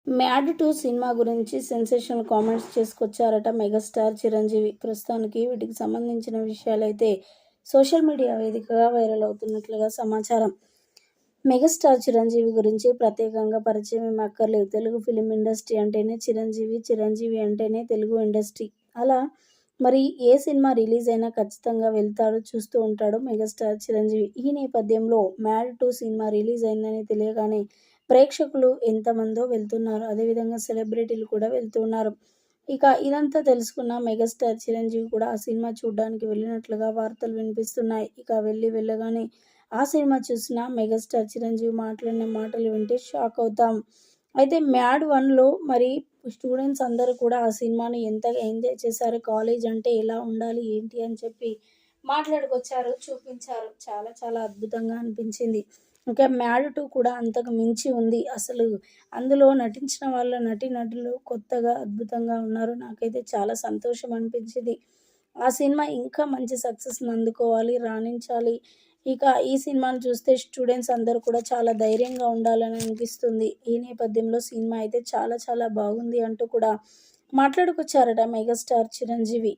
'Mad 2' cinema గురించి sensational comments చేసుకొచ్చారట megastar Chiranjeevi. ప్రస్తుతానికి వీటికి సంబంధించిన విషయాలైతే సోషల్ మీడియా వేదికగా వైరల్ అవుతున్నట్లుగా సమాచారం. మెగాస్టార్ చిరంజీవి గురించి ప్రత్యేకంగా పరిచయం ఏమీ అక్కర్లేదు. తెలుగు ఫిలిం ఇండస్ట్రీ అంటేనే చిరంజీవి, చిరంజీవి అంటేనే తెలుగు ఇండస్ట్రీ. అలా మరి ఏ సినిమా రిలీజ్ అయినా ఖచ్చితంగా వెళ్తాడు, చూస్తూ ఉంటాడు మెగాస్టార్ చిరంజీవి. ఈ నేపథ్యంలో 'మ్యాడ్ 2' సినిమా రిలీజ్ అయిందని తెలియగానే ప్రేక్షకులు ఎంతమందో వెళ్తున్నారు. అదేవిధంగా సెలబ్రిటీలు కూడా వెళ్తున్నారు. ఇక ఇదంతా తెలుసుకున్న మెగాస్టార్ చిరంజీవి కూడా ఆ సినిమా చూడ్డానికి వెళ్ళినట్లుగా వార్తలు వినిపిస్తున్నాయి. ఇక వెళ్ళగానే ఆ సినిమా చూసిన మెగాస్టార్ చిరంజీవి మాట్లాడిన మాటలు వింటే షాక్ అవుతాం. అయితే 'మ్యాడ్ 1'లో మరి స్టూడెంట్స్ అందరూ కూడా ఆ సినిమాని ఎంతగా ఎంజాయ్ చేశారు. కాలేజ్ అంటే ఎలా ఉండాలి, ఏంటి అని చెప్పి మాట్లాడుకొచ్చారు, చూపించారు. చాలా చాలా అద్భుతంగా అనిపించింది. ఇంకా 'మ్యాడ్ 2' కూడా అంతకు మించి ఉంది. అసలు అందులో నటించిన వాళ్ళ నటీనటులు కొత్తగా, అద్భుతంగా ఉన్నారు. నాకైతే చాలా సంతోషం అనిపించింది. ఆ సినిమా ఇంకా మంచి సక్సెస్‌ని అందుకోవాలి, రాణించాలి. ఇక ఈ సినిమాను చూస్తే స్టూడెంట్స్ అందరూ కూడా చాలా ధైర్యంగా ఉండాలని అనిపిస్తుంది. ఈ నేపథ్యంలో సినిమా అయితే చాలా చాలా బాగుంది అంటూ కూడా మాట్లాడుకొచ్చారట మెగాస్టార్ చిరంజీవి.